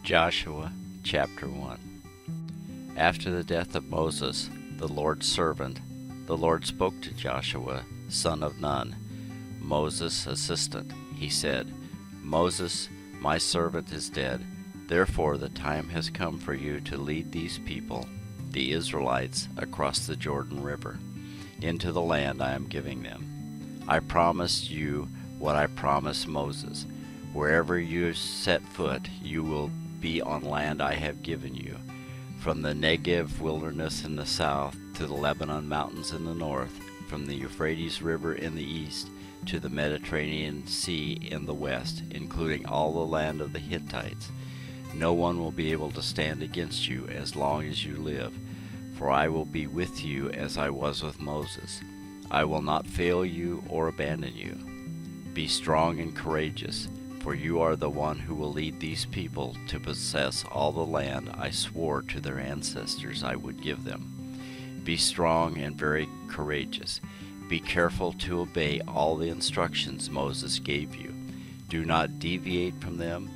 Joshua chapter 1. After the death of Moses, the Lord's servant, the Lord spoke to Joshua, son of Nun, Moses' assistant. He said, "Moses, my servant, is dead. Therefore the time has come for you to lead these people, the Israelites, across the Jordan River, into the land I am giving them. I promised you what I promised Moses. Wherever you set foot, you will be on land I have given you, from the Negev wilderness in the south to the Lebanon mountains in the north, from the Euphrates River in the east to the Mediterranean Sea in the west, including all the land of the Hittites. No one will be able to stand against you as long as you live, for I will be with you as I was with Moses. I will not fail you or abandon you. Be strong and courageous, for you are the one who will lead these people to possess all the land I swore to their ancestors I would give them. Be strong and very courageous. Be careful to obey all the instructions Moses gave you. Do not deviate from them,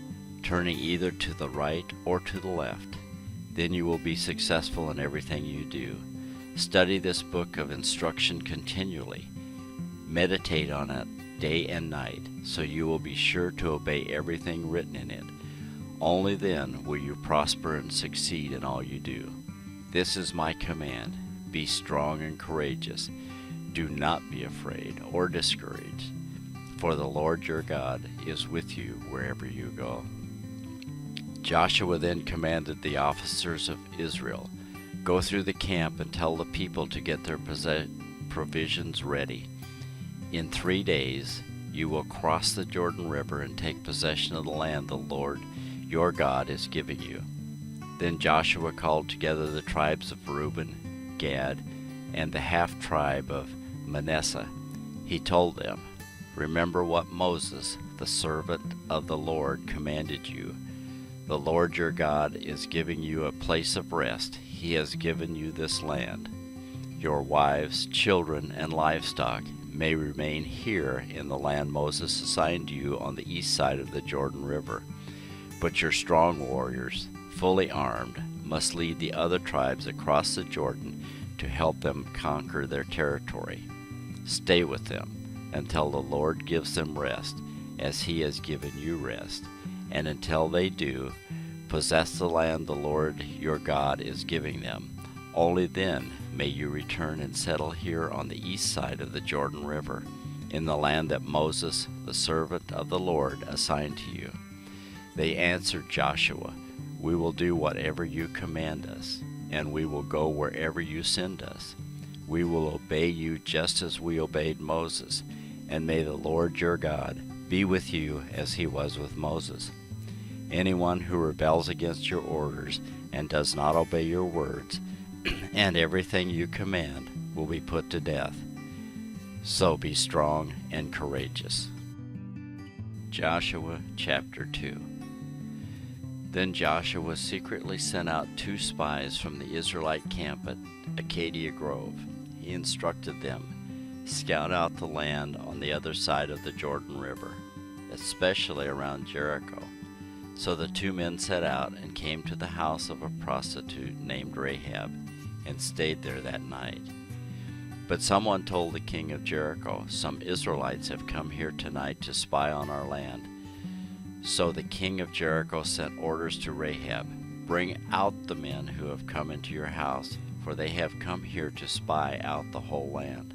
turning either to the right or to the left. Then you will be successful in everything you do. Study this book of instruction continually. Meditate on it day and night, so you will be sure to obey everything written in it. Only then will you prosper and succeed in all you do. This is my command: be strong and courageous. Do not be afraid or discouraged, for the Lord your God is with you wherever you go." Joshua then commanded the officers of Israel, "Go through the camp and tell the people to get their provisions ready. In 3 days you will cross the Jordan River and take possession of the land the Lord your God is giving you." Then Joshua called together the tribes of Reuben, Gad, and the half-tribe of Manasseh. He told them, "Remember what Moses, the servant of the Lord, commanded you. The Lord your God is giving you a place of rest. He has given you this land. Your wives, children, and livestock may remain here in the land Moses assigned you on the east side of the Jordan River. But your strong warriors, fully armed, must lead the other tribes across the Jordan to help them conquer their territory. Stay with them until the Lord gives them rest, as he has given you rest, and until they do, possess the land the Lord your God is giving them. Only then may you return and settle here on the east side of the Jordan River, in the land that Moses, the servant of the Lord, assigned to you." They answered Joshua, "We will do whatever you command us, and we will go wherever you send us. We will obey you just as we obeyed Moses, and may the Lord your God be with you as he was with Moses. Anyone who rebels against your orders and does not obey your words and everything you command will be put to death. So be strong and courageous." Joshua chapter 2. Then Joshua secretly sent out 2 spies from the Israelite camp at Acacia Grove. He instructed them, "Scout out the land on the other side of the Jordan River, especially around Jericho." So the 2 men set out and came to the house of a prostitute named Rahab, and stayed there that night. But someone told the king of Jericho, "Some Israelites have come here tonight to spy on our land." So the king of Jericho sent orders to Rahab, "Bring out the men who have come into your house, for they have come here to spy out the whole land."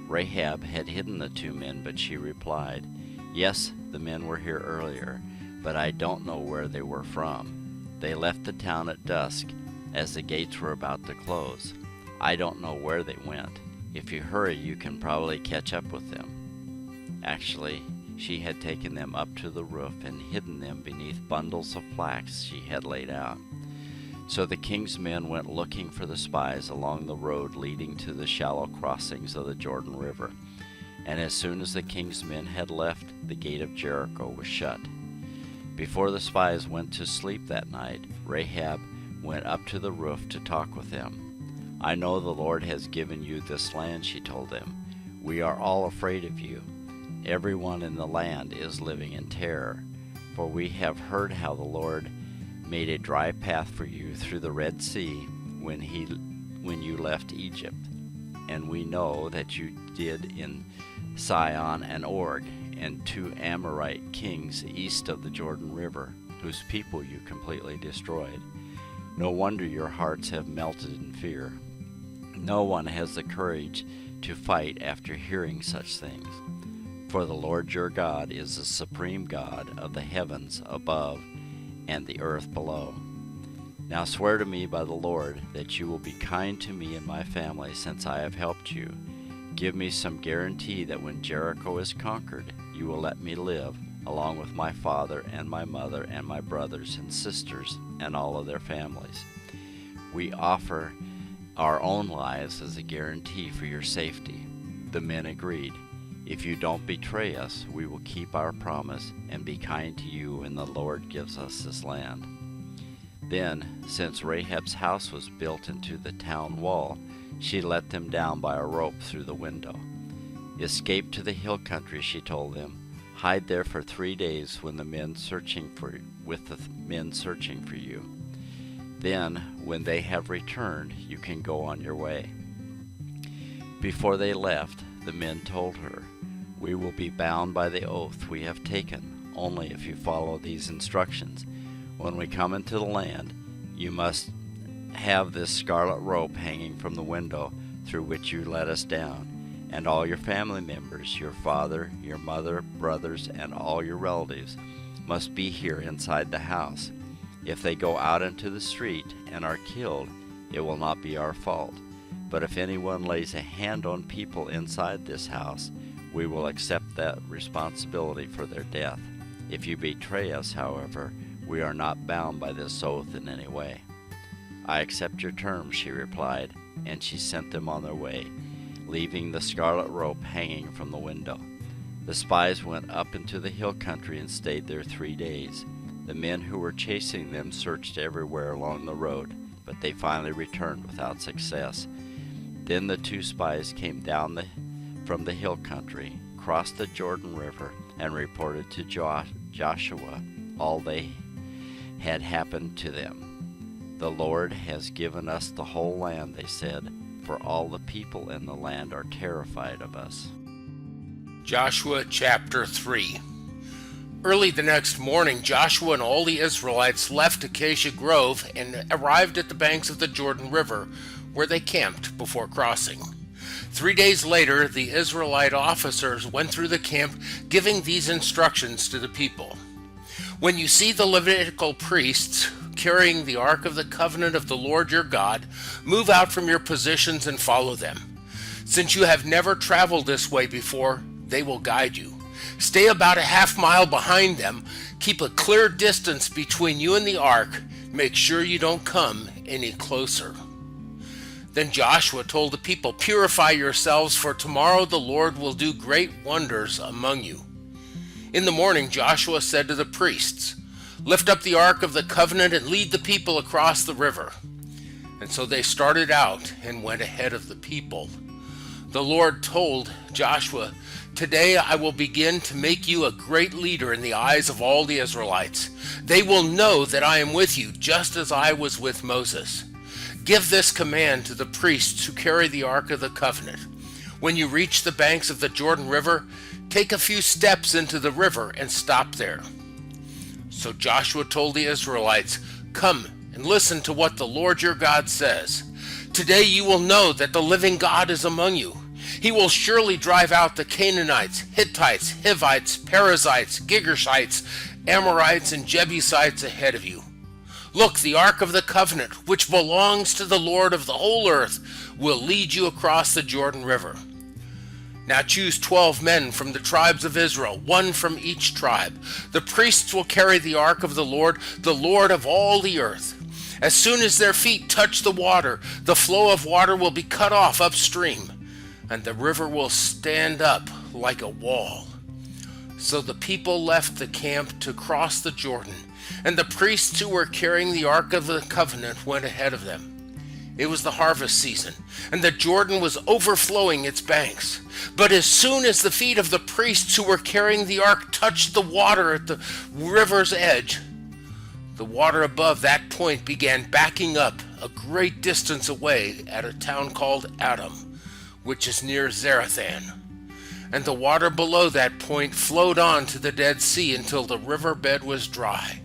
Rahab had hidden the 2 men, but she replied, "Yes, the men were here earlier, but I don't know where they were from. They left the town at dusk, as the gates were about to close. I don't know where they went. If you hurry, you can probably catch up with them." Actually, she had taken them up to the roof and hidden them beneath bundles of flax she had laid out. So the king's men went looking for the spies along the road leading to the shallow crossings of the Jordan River. And as soon as the king's men had left, the gate of Jericho was shut. Before the spies went to sleep that night, Rahab went up to the roof to talk with them. "I know the Lord has given you this land," she told them. "We are all afraid of you. Everyone in the land is living in terror, for we have heard how the Lord made a dry path for you through the Red Sea when you left Egypt. And we know that you did in Sihon and Og, and 2 Amorite kings east of the Jordan River, whose people you completely destroyed. No wonder your hearts have melted in fear. No one has the courage to fight after hearing such things. For the Lord your God is the supreme God of the heavens above and the earth below. Now swear to me by the Lord that you will be kind to me and my family, since I have helped you. Give me some guarantee that when Jericho is conquered, you will let me live, along with my father and my mother and my brothers and sisters and all of their families. We offer our own lives as a guarantee for your safety." The men agreed. "If you don't betray us, we will keep our promise and be kind to you when the Lord gives us this land." Then, since Rahab's house was built into the town wall, she let them down by a rope through the window. "Escape to the hill country," she told them. "Hide there for 3 days with the men searching for you. Then, when they have returned, you can go on your way." Before they left, the men told her, "We will be bound by the oath we have taken only if you follow these instructions. When we come into the land, you must have this scarlet rope hanging from the window through which you let us down, and all your family members, your father, your mother, brothers, and all your relatives must be here inside the house. If they go out into the street and are killed, it will not be our fault. But if anyone lays a hand on people inside this house, we will accept that responsibility for their death. If you betray us, however, we are not bound by this oath in any way." "I accept your terms," she replied, and she sent them on their way, leaving the scarlet rope hanging from the window. The spies went up into the hill country and stayed there 3 days. The men who were chasing them searched everywhere along the road, but they finally returned without success. Then the 2 spies came down from the hill country, crossed the Jordan River, and reported to Joshua all they had happened to them. "The Lord has given us the whole land," they said, "for all the people in the land are terrified of us." Joshua chapter 3. Early the next morning, Joshua and all the Israelites left Acacia Grove and arrived at the banks of the Jordan River, where they camped before crossing. 3 days later, the Israelite officers went through the camp, giving these instructions to the people. "When you see the Levitical priests carrying the Ark of the Covenant of the Lord your God, move out from your positions and follow them. Since you have never traveled this way before, they will guide you. Stay about a half-mile behind them. Keep a clear distance between you and the Ark. Make sure you don't come any closer." Then Joshua told the people, "Purify yourselves, for tomorrow the Lord will do great wonders among you." In the morning, Joshua said to the priests, "Lift up the Ark of the Covenant and lead the people across the river." And so they started out and went ahead of the people. The Lord told Joshua, "Today I will begin to make you a great leader in the eyes of all the Israelites. They will know that I am with you, just as I was with Moses. Give this command to the priests who carry the Ark of the Covenant. When you reach the banks of the Jordan River, take a few steps into the river and stop there." So Joshua told the Israelites, "Come and listen to what the Lord your God says. Today you will know that the living God is among you. He will surely drive out the Canaanites, Hittites, Hivites, Perizzites, Girgashites, Amorites, and Jebusites ahead of you. Look, the Ark of the Covenant, which belongs to the Lord of the whole earth, will lead you across the Jordan River. Now choose 12 men from the tribes of Israel, 1 from each tribe. The priests will carry the Ark of the Lord of all the earth. As soon as their feet touch the water, the flow of water will be cut off upstream, and the river will stand up like a wall." So the people left the camp to cross the Jordan, and the priests who were carrying the Ark of the Covenant went ahead of them. It was the harvest season, and the Jordan was overflowing its banks. But as soon as the feet of the priests who were carrying the ark touched the water at the river's edge, The water above that point began backing up a great distance away at a town called Adam, which is near Zarethan. And the water below that point flowed on to the Dead Sea until the riverbed was dry.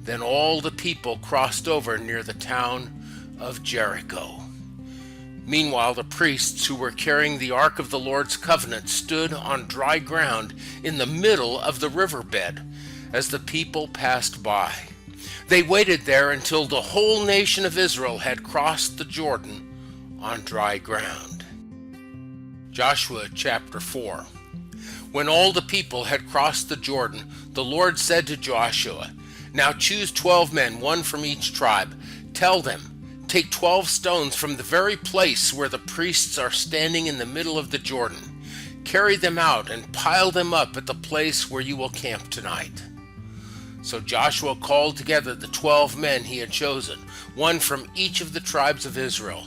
Then all the people crossed over near the town of Jericho. Meanwhile, the priests who were carrying the Ark of the Lord's covenant stood on dry ground in the middle of the riverbed as the people passed by. They waited there until the whole nation of Israel had crossed the Jordan on dry ground. Joshua chapter 4. When all the people had crossed the Jordan, the Lord said to Joshua, "Now choose 12 men, one from each tribe. Tell them, take 12 stones from the very place where the priests are standing in the middle of the Jordan. Carry them out and pile them up at the place where you will camp tonight." So Joshua called together the 12 men he had chosen, one from each of the tribes of Israel.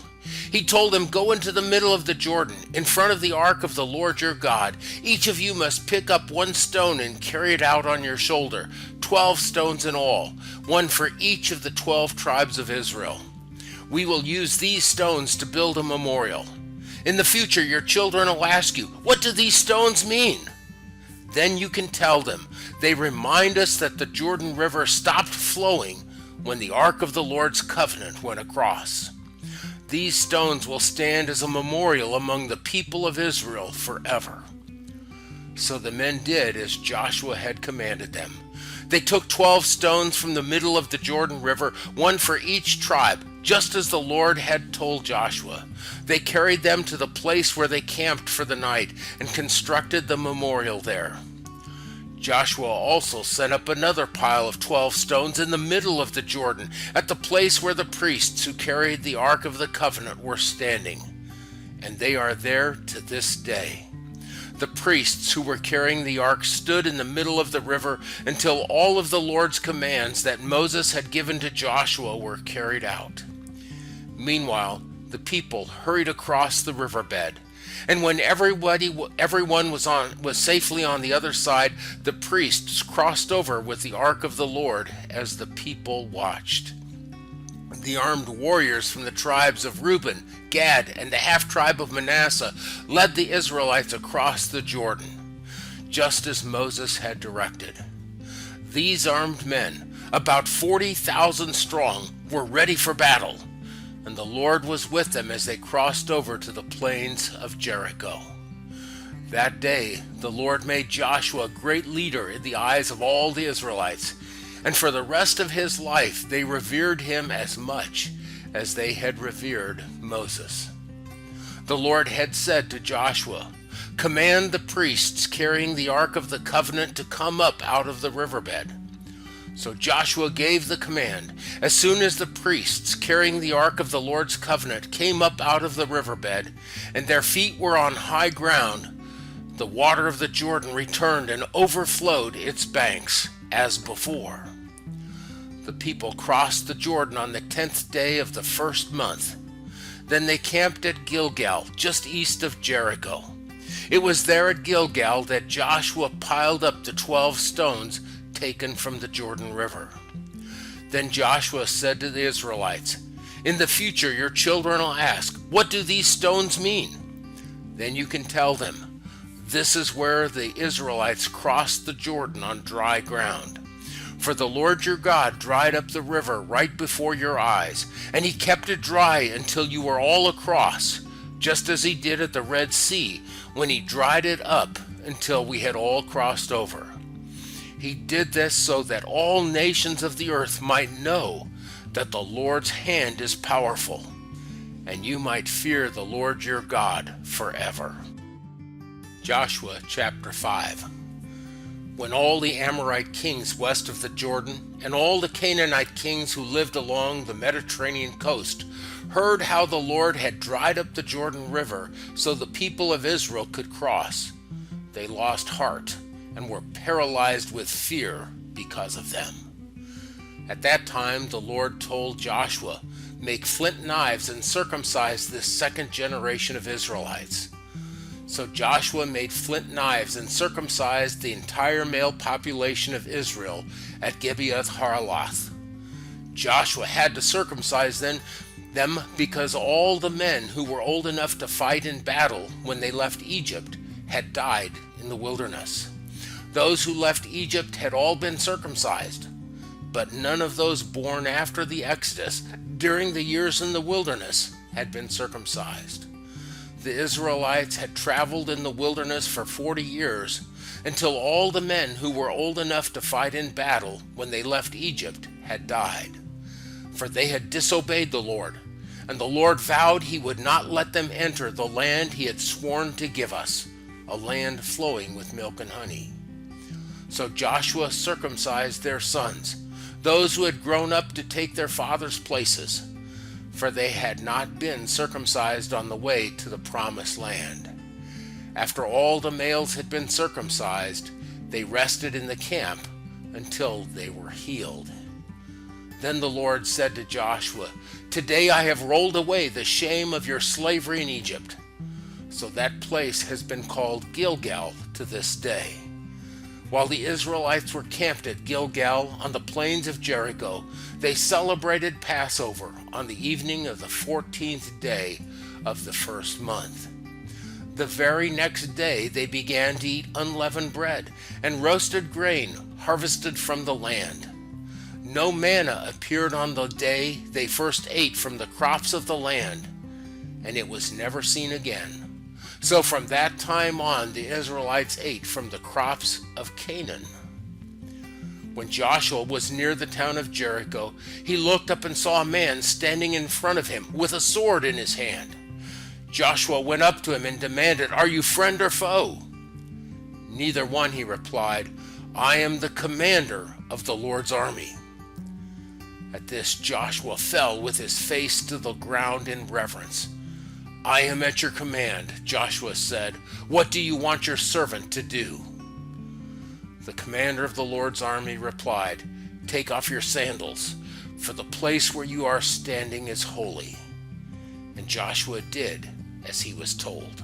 He told them, "Go into the middle of the Jordan, in front of the ark of the Lord your God. Each of you must pick up one stone and carry it out on your shoulder, 12 stones in all, one for each of the 12 tribes of Israel. We will use these stones to build a memorial. In the future, your children will ask you, 'What do these stones mean?' Then you can tell them, 'They remind us that the Jordan River stopped flowing when the Ark of the Lord's covenant went across.' These stones will stand as a memorial among the people of Israel forever." So the men did as Joshua had commanded them. They took 12 stones from the middle of the Jordan River, one for each tribe, just as the Lord had told Joshua. They carried them to the place where they camped for the night and constructed the memorial there. Joshua also set up another pile of 12 stones in the middle of the Jordan, at the place where the priests who carried the Ark of the Covenant were standing, and they are there to this day. The priests who were carrying the ark stood in the middle of the river until all of the Lord's commands that Moses had given to Joshua were carried out. Meanwhile, the people hurried across the riverbed, and when everyone was safely on the other side, the priests crossed over with the ark of the Lord as the people watched. The armed warriors from the tribes of Reuben, Gad, and the half-tribe of Manasseh led the Israelites across the Jordan, just as Moses had directed. These armed men, about 40,000 strong, were ready for battle, and the Lord was with them as they crossed over to the plains of Jericho. That day, the Lord made Joshua a great leader in the eyes of all the Israelites, and for the rest of his life they revered him as much as they had revered Moses. The Lord had said to Joshua, "Command the priests carrying the Ark of the Covenant to come up out of the riverbed." So Joshua gave the command. As soon as the priests carrying the Ark of the Lord's Covenant came up out of the riverbed, and their feet were on high ground, the water of the Jordan returned and overflowed its banks as before. The people crossed the Jordan on the 10th day of the first month. Then they camped at Gilgal, just east of Jericho. It was there at Gilgal that Joshua piled up the 12 stones taken from the Jordan River. Then Joshua said to the Israelites, "In the future your children will ask, 'What do these stones mean?' Then you can tell them, 'This is where the Israelites crossed the Jordan on dry ground. For the Lord your God dried up the river right before your eyes, and he kept it dry until you were all across, just as he did at the Red Sea when he dried it up until we had all crossed over. He did this so that all nations of the earth might know that the Lord's hand is powerful, and you might fear the Lord your God forever." Joshua chapter 5. When all the Amorite kings west of the Jordan and all the Canaanite kings who lived along the Mediterranean coast heard how the Lord had dried up the Jordan River so the people of Israel could cross, they lost heart and were paralyzed with fear because of them. At that time the Lord told Joshua, "Make flint knives and circumcise this second generation of Israelites." So Joshua made flint knives and circumcised the entire male population of Israel at Gibeath Haraloth. Joshua had to circumcise them because all the men who were old enough to fight in battle when they left Egypt had died in the wilderness. Those who left Egypt had all been circumcised, but none of those born after the Exodus during the years in the wilderness had been circumcised. The Israelites had traveled in the wilderness for 40 years until all the men who were old enough to fight in battle when they left Egypt had died. For they had disobeyed the Lord, and the Lord vowed he would not let them enter the land he had sworn to give us, a land flowing with milk and honey. So Joshua circumcised their sons, those who had grown up to take their fathers' places, for they had not been circumcised on the way to the promised land. After all the males had been circumcised, they rested in the camp until they were healed. Then the Lord said to Joshua, "Today I have rolled away the shame of your slavery in Egypt." So that place has been called Gilgal to this day. While the Israelites were camped at Gilgal on the plains of Jericho, they celebrated Passover on the evening of the 14th day of the first month. The very next day they began to eat unleavened bread and roasted grain harvested from the land. No manna appeared on the day they first ate from the crops of the land, and it was never seen again. So from that time on, the Israelites ate from the crops of Canaan. When Joshua was near the town of Jericho, he looked up and saw a man standing in front of him with a sword in his hand. Joshua went up to him and demanded, "Are you friend or foe?" "Neither one," he replied. "I am the commander of the Lord's army." At this, Joshua fell with his face to the ground in reverence. "I am at your command," Joshua said. "What do you want your servant to do?" The commander of the Lord's army replied, "Take off your sandals, for the place where you are standing is holy." And Joshua did as he was told.